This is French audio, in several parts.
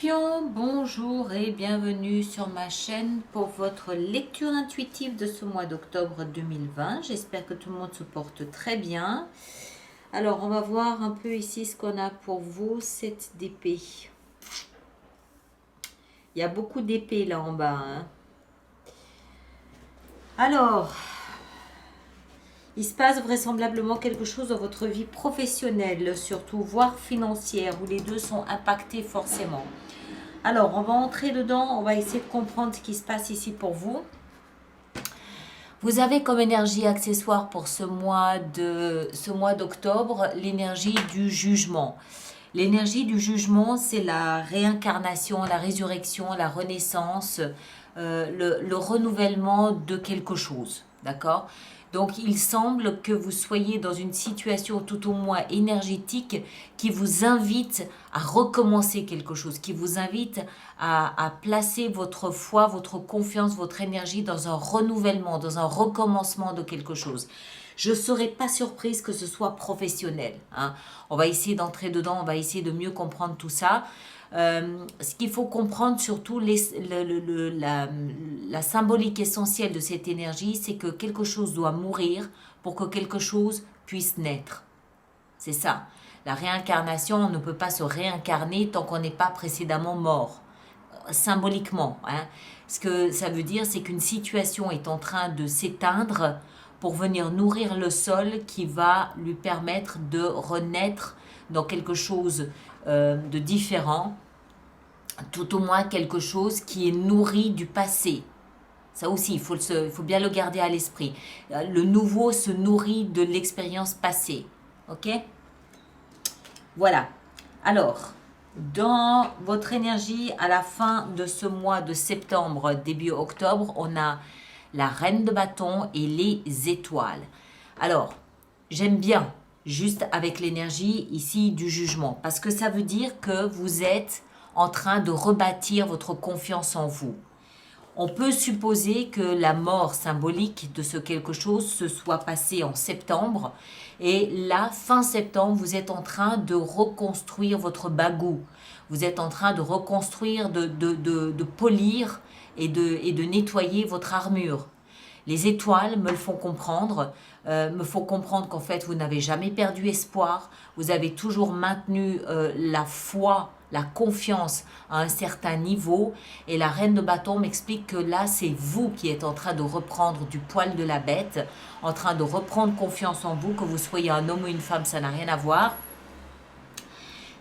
Scorpion, bonjour et bienvenue sur ma chaîne pour votre lecture intuitive de ce mois d'octobre 2020. J'espère que tout le monde se porte très bien. Alors, on va voir un peu ici ce qu'on a pour vous, 7 d'épée. Il y a beaucoup d'épées là en bas. Alors, il se passe vraisemblablement quelque chose dans votre vie professionnelle, surtout, voire financière, où les deux sont impactés forcément. Alors, on va entrer dedans, on va essayer de comprendre ce qui se passe ici pour vous. Vous avez comme énergie accessoire pour ce mois d'octobre l'énergie du jugement. L'énergie du jugement, c'est la réincarnation, la résurrection, la renaissance, le renouvellement de quelque chose. D'accord ? Donc, il semble que vous soyez dans une situation tout au moins énergétique qui vous invite à recommencer quelque chose, qui vous invite à placer votre foi, votre confiance, votre énergie dans un renouvellement, dans un recommencement de quelque chose. Je ne serais pas surprise que ce soit professionnel. On va essayer d'entrer dedans, on va essayer de mieux comprendre tout ça. Ce qu'il faut comprendre surtout, la symbolique essentielle de cette énergie, c'est que quelque chose doit mourir pour que quelque chose puisse naître. C'est ça. La réincarnation, on ne peut pas se réincarner tant qu'on n'est pas précédemment mort. Symboliquement. Ce que ça veut dire, c'est qu'une situation est en train de s'éteindre pour venir nourrir le sol qui va lui permettre de renaître dans quelque chose de différent, tout au moins quelque chose qui est nourri du passé. Ça aussi, il faut bien le garder à l'esprit. Le nouveau se nourrit de l'expérience passée. Ok ? Voilà. Alors, dans votre énergie, à la fin de ce mois de septembre, début octobre, on a la reine de bâton et les étoiles. Alors, j'aime bien juste avec l'énergie ici du jugement, parce que ça veut dire que vous êtes en train de rebâtir votre confiance en vous. On peut supposer que la mort symbolique de ce quelque chose se soit passée en septembre, et là, fin septembre, vous êtes en train de reconstruire votre bagou. Vous êtes en train de reconstruire, de polir et de nettoyer votre armure. Les étoiles me le font comprendre, qu'en fait vous n'avez jamais perdu espoir, vous avez toujours maintenu la foi, la confiance à un certain niveau, et la reine de bâton m'explique que là c'est vous qui êtes en train de reprendre du poil de la bête, en train de reprendre confiance en vous, que vous soyez un homme ou une femme, ça n'a rien à voir.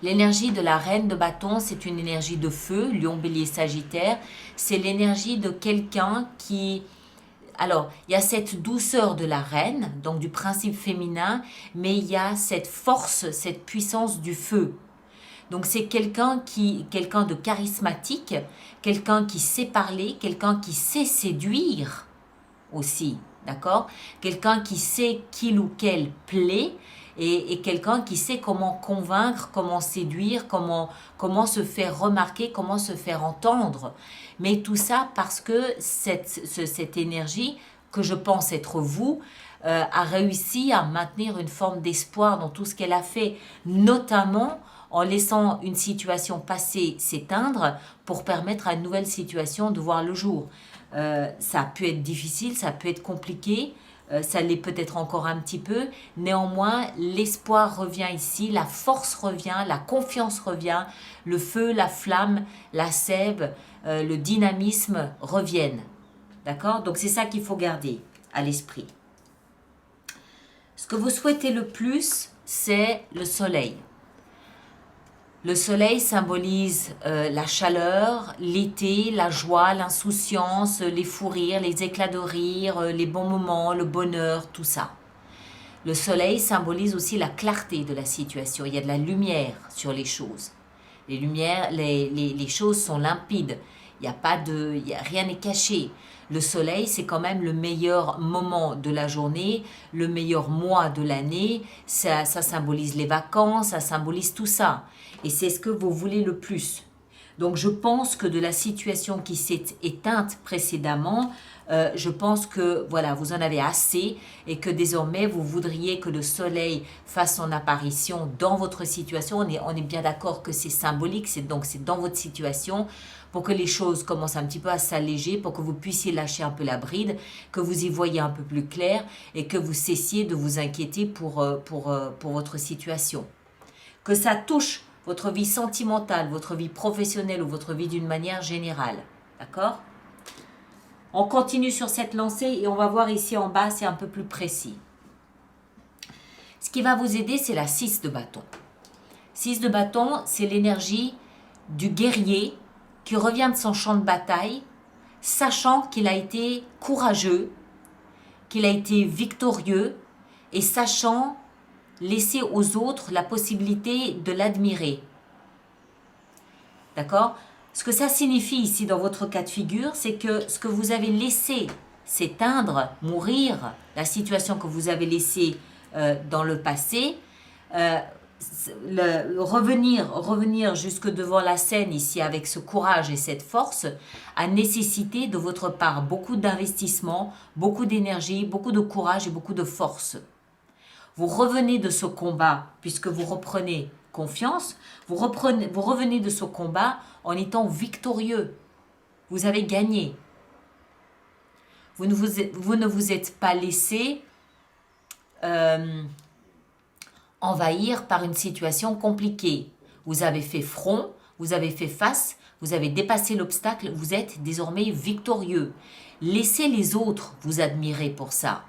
L'énergie de la reine de bâton, c'est une énergie de feu, lion, bélier, sagittaire, c'est l'énergie de quelqu'un qui... Alors, il y a cette douceur de la reine, donc du principe féminin, mais il y a cette force, cette puissance du feu. Donc, c'est quelqu'un de charismatique, quelqu'un qui sait parler, quelqu'un qui sait séduire aussi, d'accord ? Quelqu'un qui sait qu'il ou qu'elle plaît et quelqu'un qui sait comment convaincre, comment séduire, comment se faire remarquer, comment se faire entendre. Mais tout ça parce que cette énergie, que je pense être vous, a réussi à maintenir une forme d'espoir dans tout ce qu'elle a fait, notamment en laissant une situation passée s'éteindre pour permettre à une nouvelle situation de voir le jour. Ça a pu être difficile, ça peut être compliqué, ça l'est peut-être encore un petit peu. Néanmoins, l'espoir revient ici, la force revient, la confiance revient, le feu, la flamme, la sève, le dynamisme reviennent. D'accord ? Donc c'est ça qu'il faut garder à l'esprit. Ce que vous souhaitez le plus, c'est le soleil. Le soleil symbolise la chaleur, l'été, la joie, l'insouciance, les fous rires, les éclats de rire, les bons moments, le bonheur, tout ça. Le soleil symbolise aussi la clarté de la situation. Il y a de la lumière sur les choses. Les choses sont limpides. Rien n'est caché. Le soleil, c'est quand même le meilleur moment de la journée, le meilleur mois de l'année. Ça symbolise les vacances, ça symbolise tout ça. Et c'est ce que vous voulez le plus. Donc je pense que de la situation qui s'est éteinte précédemment, je pense que voilà, vous en avez assez et que désormais vous voudriez que le soleil fasse son apparition dans votre situation. On est bien d'accord que c'est symbolique, c'est dans votre situation pour que les choses commencent un petit peu à s'alléger, pour que vous puissiez lâcher un peu la bride, que vous y voyez un peu plus clair et que vous cessiez de vous inquiéter pour votre situation. Que ça touche votre vie sentimentale, votre vie professionnelle ou votre vie d'une manière générale. D'accord ? On continue sur cette lancée et on va voir ici en bas, c'est un peu plus précis. Ce qui va vous aider, c'est la 6 de bâton. 6 de bâton, c'est l'énergie du guerrier qui revient de son champ de bataille, sachant qu'il a été courageux, qu'il a été victorieux et sachant laisser aux autres la possibilité de l'admirer. D'accord ? Ce que ça signifie ici dans votre cas de figure, c'est que ce que vous avez laissé s'éteindre, mourir, la situation que vous avez laissée dans le passé, revenir jusque devant la scène ici avec ce courage et cette force a nécessité de votre part beaucoup d'investissement, beaucoup d'énergie, beaucoup de courage et beaucoup de force. Vous revenez de ce combat, puisque vous reprenez confiance, vous revenez de ce combat en étant victorieux. Vous avez gagné. Vous ne vous êtes pas laissé envahir par une situation compliquée. Vous avez fait front, vous avez fait face, vous avez dépassé l'obstacle, vous êtes désormais victorieux. Laissez les autres vous admirer pour ça.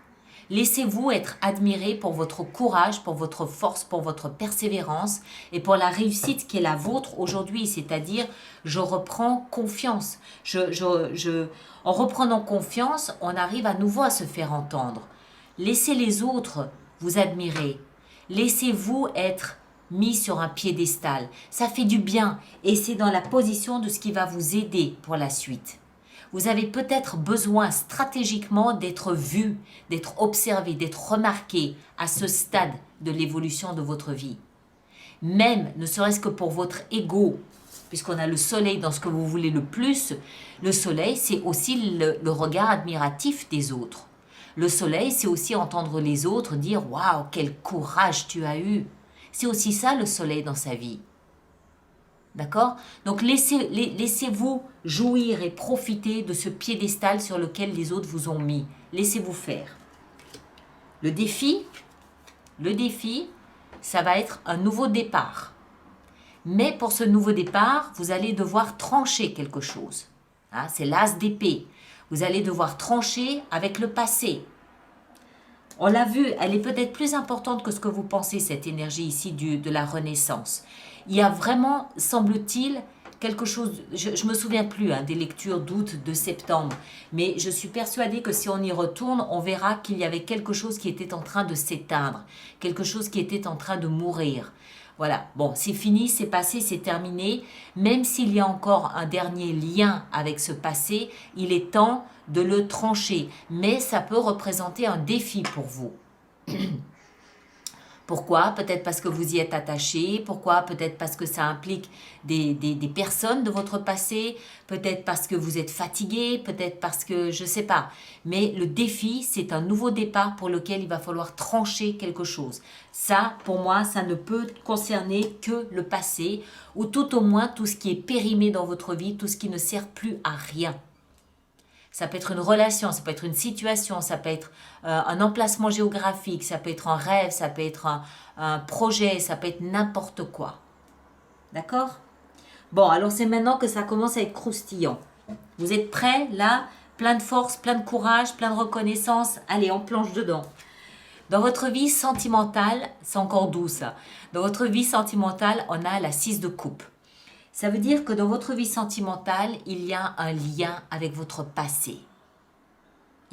Laissez-vous être admiré pour votre courage, pour votre force, pour votre persévérance et pour la réussite qui est la vôtre aujourd'hui, c'est-à-dire je reprends confiance. En reprenant confiance, on arrive à nouveau à se faire entendre. Laissez les autres vous admirer. Laissez-vous être mis sur un piédestal. Ça fait du bien et c'est dans la position de ce qui va vous aider pour la suite. Vous avez peut-être besoin stratégiquement d'être vu, d'être observé, d'être remarqué à ce stade de l'évolution de votre vie. Même, ne serait-ce que pour votre ego, puisqu'on a le soleil dans ce que vous voulez le plus, le soleil, c'est aussi le regard admiratif des autres. Le soleil, c'est aussi entendre les autres dire « Waouh, quel courage tu as eu !» C'est aussi ça le soleil dans sa vie. D'accord ? Donc laissez-vous jouir et profiter de ce piédestal sur lequel les autres vous ont mis. Laissez-vous faire. Le défi, ça va être un nouveau départ. Mais pour ce nouveau départ, vous allez devoir trancher quelque chose. Hein, c'est l'as d'épée. Vous allez devoir trancher avec le passé. On l'a vu, elle est peut-être plus importante que ce que vous pensez, cette énergie ici de la renaissance. Il y a vraiment, semble-t-il, quelque chose, je ne me souviens plus des lectures d'août, de septembre, mais je suis persuadée que si on y retourne, on verra qu'il y avait quelque chose qui était en train de s'éteindre, quelque chose qui était en train de mourir. Voilà, bon, c'est fini, c'est passé, c'est terminé. Même s'il y a encore un dernier lien avec ce passé, il est temps de le trancher. Mais ça peut représenter un défi pour vous. Pourquoi ? Peut-être parce que vous y êtes attaché. Pourquoi ? Peut-être parce que ça implique des personnes de votre passé. Peut-être parce que vous êtes fatigué. Peut-être parce que je ne sais pas. Mais le défi, c'est un nouveau départ pour lequel il va falloir trancher quelque chose. Ça, pour moi, ça ne peut concerner que le passé ou tout au moins tout ce qui est périmé dans votre vie, tout ce qui ne sert plus à rien. Ça peut être une relation, ça peut être une situation, ça peut être un emplacement géographique, ça peut être un rêve, ça peut être un projet, ça peut être n'importe quoi. D'accord ? Bon, alors c'est maintenant que ça commence à être croustillant. Vous êtes prêts, là ? Plein de force, plein de courage, plein de reconnaissance. Allez, on plonge dedans. Dans votre vie sentimentale, c'est encore doux ça. Dans votre vie sentimentale, on a la 6 de coupe. Ça veut dire que dans votre vie sentimentale, il y a un lien avec votre passé.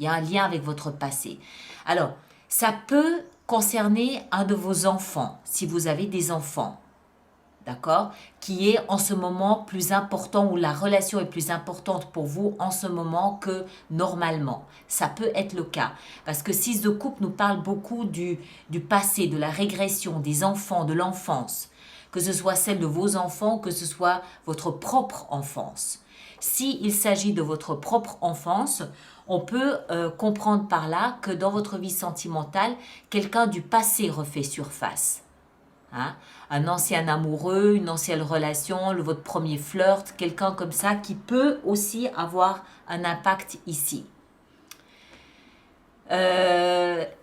Il y a un lien avec votre passé. Alors, ça peut concerner un de vos enfants, si vous avez des enfants, d'accord, qui est en ce moment plus important ou la relation est plus importante pour vous en ce moment que normalement. Ça peut être le cas. Parce que 6 de coupe nous parle beaucoup du passé, de la régression, des enfants, de l'enfance. que ce soit celle de vos enfants, que ce soit votre propre enfance. S'il s'agit de votre propre enfance, on peut comprendre par là que dans votre vie sentimentale, quelqu'un du passé refait surface. Hein? Un ancien amoureux, une ancienne relation, votre premier flirt, quelqu'un comme ça qui peut aussi avoir un impact ici.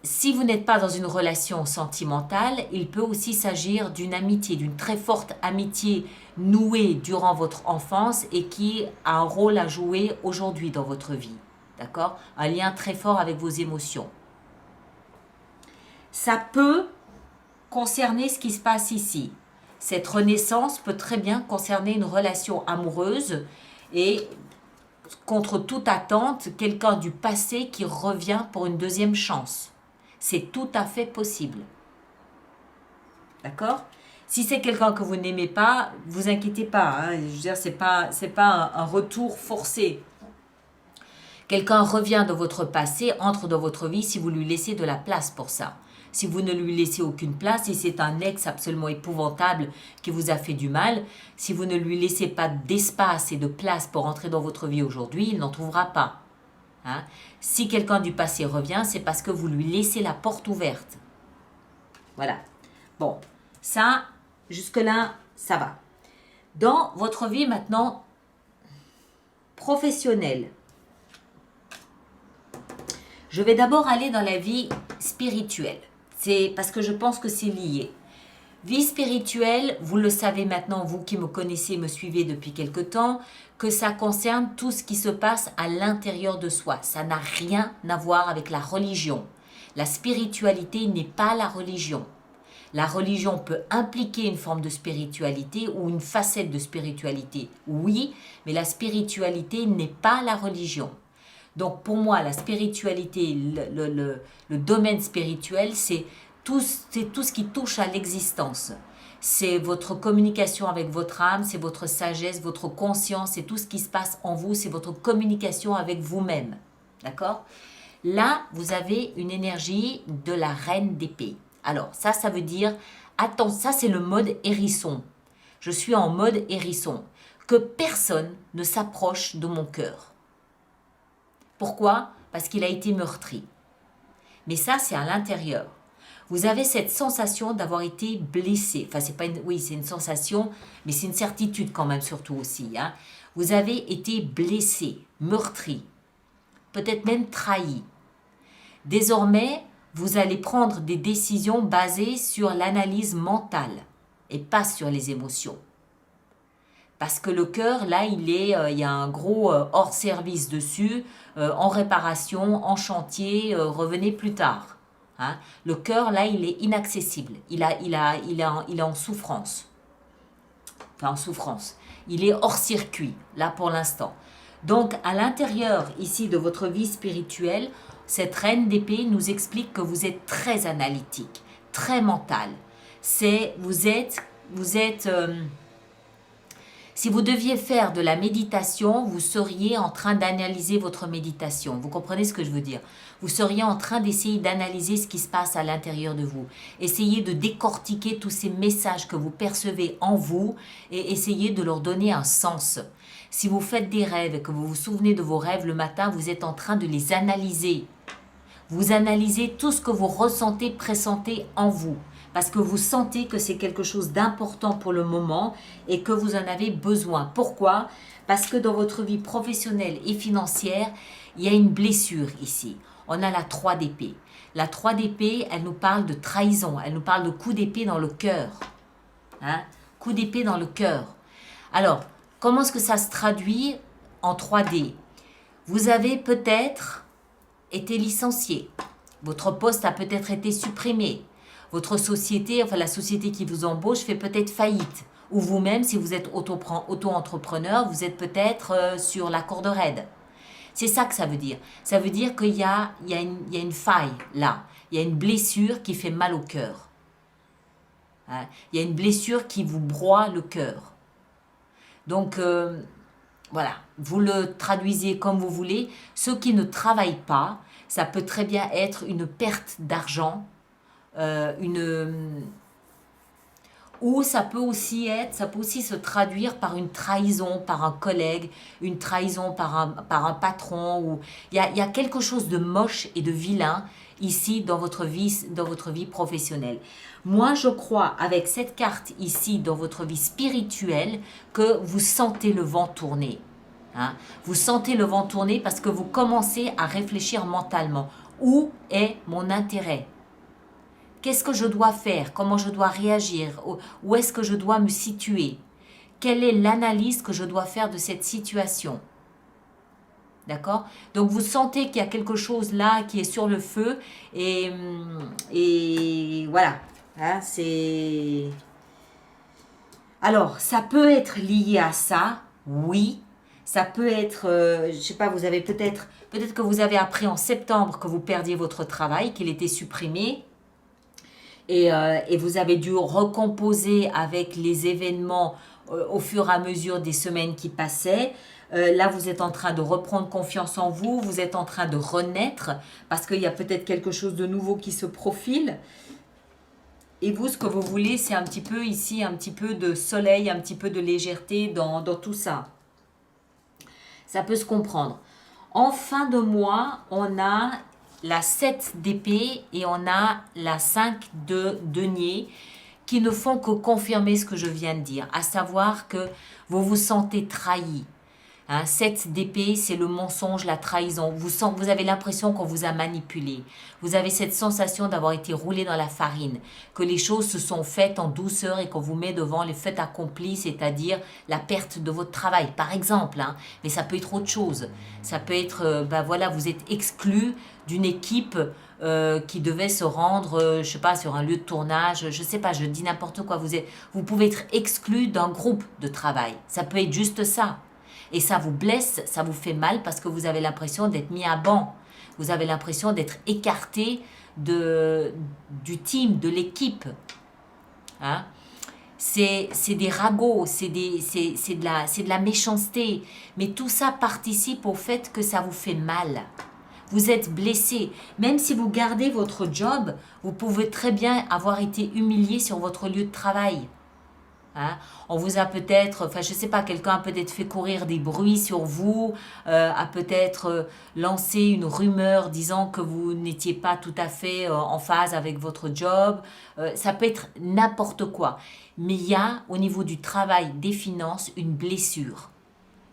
Si vous n'êtes pas dans une relation sentimentale, il peut aussi s'agir d'une amitié, d'une très forte amitié nouée durant votre enfance et qui a un rôle à jouer aujourd'hui dans votre vie. D'accord? Un lien très fort avec vos émotions. Ça peut concerner ce qui se passe ici. Cette renaissance peut très bien concerner une relation amoureuse et contre toute attente, quelqu'un du passé qui revient pour une deuxième chance. C'est tout à fait possible. D'accord? Si c'est quelqu'un que vous n'aimez pas, vous inquiétez pas. Hein. Je veux dire, c'est pas un retour forcé. Quelqu'un revient de votre passé, entre dans votre vie si vous lui laissez de la place pour ça. Si vous ne lui laissez aucune place, si c'est un ex absolument épouvantable qui vous a fait du mal, si vous ne lui laissez pas d'espace et de place pour entrer dans votre vie aujourd'hui, il n'en trouvera pas. Hein? Si quelqu'un du passé revient, c'est parce que vous lui laissez la porte ouverte. Voilà. Bon, ça, jusque-là, ça va. Dans votre vie maintenant professionnelle, je vais d'abord aller dans la vie spirituelle. C'est parce que je pense que c'est lié. Vie spirituelle, vous le savez maintenant, vous qui me connaissez, me suivez depuis quelque temps, que ça concerne tout ce qui se passe à l'intérieur de soi. Ça n'a rien à voir avec la religion. La spiritualité n'est pas la religion. La religion peut impliquer une forme de spiritualité ou une facette de spiritualité, oui, mais la spiritualité n'est pas la religion. Donc pour moi, la spiritualité, le domaine spirituel, c'est tout ce qui touche à l'existence. C'est votre communication avec votre âme, c'est votre sagesse, votre conscience, c'est tout ce qui se passe en vous, c'est votre communication avec vous-même. D'accord? Là, vous avez une énergie de la reine d'épée. Alors ça veut dire, attends, ça c'est le mode hérisson. Je suis en mode hérisson. Que personne ne s'approche de mon cœur. Pourquoi? Parce qu'il a été meurtri. Mais ça, c'est à l'intérieur. Vous avez cette sensation d'avoir été blessé. Enfin, c'est pas oui, c'est une sensation, mais c'est une certitude quand même surtout aussi. Hein. Vous avez été blessé, meurtri, peut-être même trahi. Désormais, vous allez prendre des décisions basées sur l'analyse mentale et pas sur les émotions. Parce que le cœur, là, il y a un gros hors-service dessus, en réparation, en chantier, revenez plus tard. Hein. Le cœur, là, il est inaccessible. Il est en souffrance. Enfin, en souffrance. Il est hors circuit, là, pour l'instant. Donc, à l'intérieur, ici, de votre vie spirituelle, cette reine d'épée nous explique que vous êtes très analytique, très mental. Vous êtes si vous deviez faire de la méditation, vous seriez en train d'analyser votre méditation. Vous comprenez ce que je veux dire? Vous seriez en train d'essayer d'analyser ce qui se passe à l'intérieur de vous. Essayez de décortiquer tous ces messages que vous percevez en vous et essayez de leur donner un sens. Si vous faites des rêves et que vous vous souvenez de vos rêves le matin, vous êtes en train de les analyser. Vous analysez tout ce que vous ressentez, pressentez en vous. Parce que vous sentez que c'est quelque chose d'important pour le moment et que vous en avez besoin. Pourquoi? Parce que dans votre vie professionnelle et financière, il y a une blessure ici. On a la 3 d'épée. La 3 d'épée, elle nous parle de trahison, elle nous parle de coup d'épée dans le cœur. Hein? Coup d'épée dans le cœur. Alors, comment est-ce que ça se traduit en 3D? Vous avez peut-être été licencié. Votre poste a peut-être été supprimé. Votre société, enfin la société qui vous embauche fait peut-être faillite. Ou vous-même, si vous êtes auto-entrepreneur, vous êtes peut-être sur la corde raide. C'est ça que ça veut dire. Ça veut dire qu'il y a une faille là. Il y a une blessure qui fait mal au cœur. Hein? Il y a une blessure qui vous broie le cœur. Donc, voilà, vous le traduisez comme vous voulez. Ceux qui ne travaillent pas, ça peut très bien être une perte d'argent, Ou ça peut aussi se traduire par une trahison, par un collègue, une trahison par un patron. Ou il y a quelque chose de moche et de vilain ici dans votre vie professionnelle. Moi, je crois, avec cette carte ici dans votre vie spirituelle, que vous sentez le vent tourner. Hein. Vous sentez le vent tourner parce que vous commencez à réfléchir mentalement. Où est mon intérêt? Qu'est-ce que je dois faire? Comment je dois réagir? Où est-ce que je dois me situer? Quelle est l'analyse que je dois faire de cette situation? D'accord? Donc vous sentez qu'il y a quelque chose là qui est sur le feu et voilà. Hein, c'est... Alors, ça peut être lié à ça, oui. Ça peut être, je sais pas, vous avez peut-être que vous avez appris en septembre que vous perdiez votre travail, qu'il était supprimé. Et vous avez dû recomposer avec les événements au fur et à mesure des semaines qui passaient. Là, vous êtes en train de reprendre confiance en vous, vous êtes en train de renaître parce qu'il y a peut-être quelque chose de nouveau qui se profile. Et vous, ce que vous voulez, c'est un petit peu ici, un petit peu de soleil, un petit peu de légèreté dans tout ça. Ça peut se comprendre. En fin de mois, on a la 7 d'épée et on a la 5 de denier qui ne font que confirmer ce que je viens de dire, à savoir que vous vous sentez trahi. Hein, 7 d'épée, c'est le mensonge, la trahison. Vous avez l'impression qu'on vous a manipulé. Vous avez cette sensation d'avoir été roulé dans la farine, que les choses se sont faites en douceur et qu'on vous met devant les faits accomplis, c'est-à-dire la perte de votre travail, par exemple. Hein. Mais ça peut être autre chose. Ça peut être, voilà, vous êtes exclu d'une équipe qui devait se rendre, je sais pas, sur un lieu de tournage, je sais pas, je dis n'importe quoi. Vous pouvez être exclu d'un groupe de travail. Ça peut être juste ça. Et ça vous blesse, ça vous fait mal parce que vous avez l'impression d'être mis à banc. Vous avez l'impression d'être écarté du team, de l'équipe. Hein? C'est des ragots, c'est de la méchanceté. Mais tout ça participe au fait que ça vous fait mal. Vous êtes blessé. Même si vous gardez votre job, vous pouvez très bien avoir été humilié sur votre lieu de travail. Hein? On vous a peut-être, enfin je sais pas, quelqu'un a peut-être fait courir des bruits sur vous, a peut-être lancé une rumeur disant que vous n'étiez pas tout à fait en phase avec votre job. Ça peut être n'importe quoi. Mais il y a au niveau du travail, des finances, une blessure.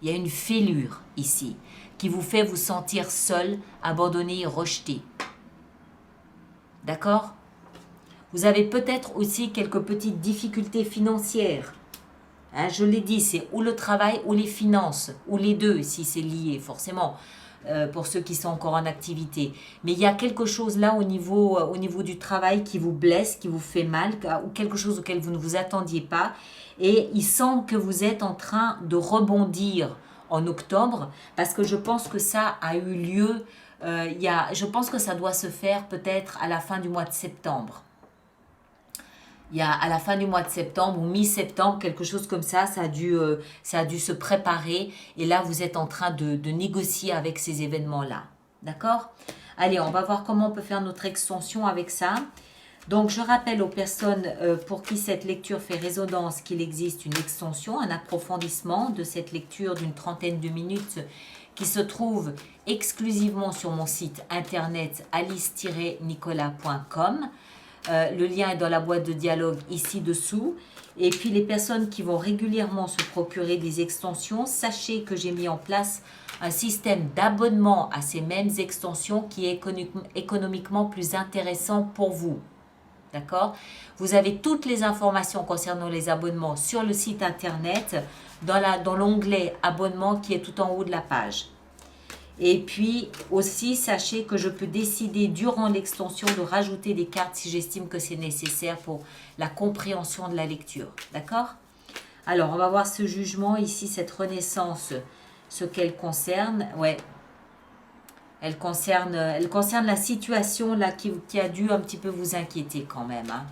Il y a une fêlure ici qui vous fait vous sentir seul, abandonné et rejeté. D'accord ? Vous avez peut-être aussi quelques petites difficultés financières. Hein, je l'ai dit, c'est ou le travail ou les finances, ou les deux si c'est lié forcément, pour ceux qui sont encore en activité. Mais il y a quelque chose là au niveau du travail qui vous blesse, qui vous fait mal, ou quelque chose auquel vous ne vous attendiez pas. Et il semble que vous êtes en train de rebondir en octobre, parce que je pense que ça a eu lieu, je pense que ça doit se faire peut-être à la fin du mois de septembre. Il y a à la fin du mois de septembre ou mi-septembre, quelque chose comme ça, ça a dû se préparer. Et là, vous êtes en train de négocier avec ces événements-là. D'accord? Allez, on va voir comment on peut faire notre extension avec ça. Donc, je rappelle aux personnes pour qui cette lecture fait résonance qu'il existe une extension, un approfondissement de cette lecture d'une trentaine de minutes qui se trouve exclusivement sur mon site internet alice-nicolas.com. Le lien est dans la boîte de dialogue ici dessous. Et puis les personnes qui vont régulièrement se procurer des extensions, sachez que j'ai mis en place un système d'abonnement à ces mêmes extensions qui est économiquement plus intéressant pour vous. D'accord? Vous avez toutes les informations concernant les abonnements sur le site internet dans l'onglet abonnement qui est tout en haut de la page. Et puis aussi, sachez que je peux décider durant l'extension de rajouter des cartes si j'estime que c'est nécessaire pour la compréhension de la lecture. D'accord? Alors, on va voir ce jugement ici, cette renaissance, ce qu'elle concerne. Ouais. Elle concerne la situation là qui a dû un petit peu vous inquiéter quand même. Hein.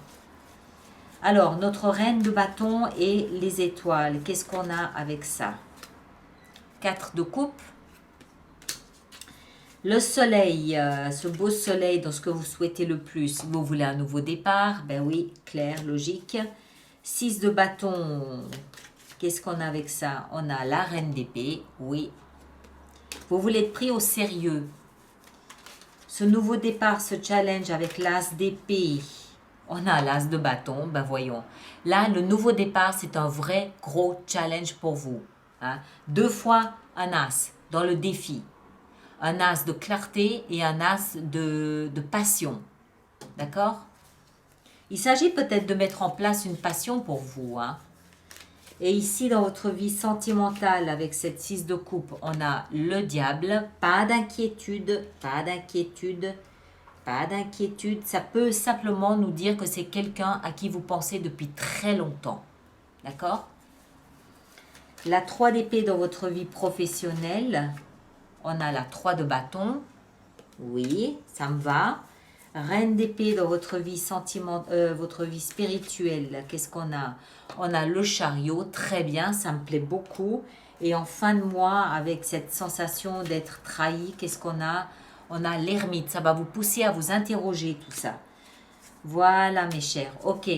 Alors, notre reine de bâton et les étoiles. Qu'est-ce qu'on a avec ça? 4 de coupe. Le soleil, ce beau soleil dans ce que vous souhaitez le plus. Vous voulez un nouveau départ? Ben oui, clair, logique. 6 de bâton, qu'est-ce qu'on a avec ça? On a la reine d'épée, oui. Vous voulez être pris au sérieux. Ce nouveau départ, ce challenge avec l'as d'épée. On a l'as de bâton, ben voyons. Là, le nouveau départ, c'est un vrai gros challenge pour vous. Hein. 2 fois un as dans le défi. Un as de clarté et un as de passion. D'accord? Il s'agit peut-être de mettre en place une passion pour vous. Hein. Et ici, dans votre vie sentimentale, avec cette 6 de coupe, on a le diable. Pas d'inquiétude, pas d'inquiétude, pas d'inquiétude. Ça peut simplement nous dire que c'est quelqu'un à qui vous pensez depuis très longtemps. D'accord? La 3 d'épée dans votre vie professionnelle. On a la 3 de bâton. Oui, ça me va. Reine d'épée dans votre vie votre vie spirituelle. Qu'est-ce qu'on a? On a le chariot, très bien, ça me plaît beaucoup. Et en fin de mois, avec cette sensation d'être trahi, qu'est-ce qu'on a? On a l'ermite, ça va vous pousser à vous interroger tout ça. Voilà mes chers, ok.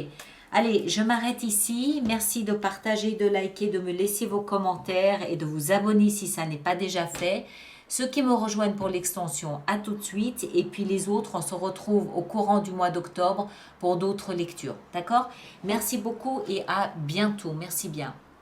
Allez, je m'arrête ici. Merci de partager, de liker, de me laisser vos commentaires et de vous abonner si ça n'est pas déjà fait. Ceux qui me rejoignent pour l'extension, à tout de suite. Et puis les autres, on se retrouve au courant du mois d'octobre pour d'autres lectures. D'accord? Merci beaucoup et à bientôt. Merci bien.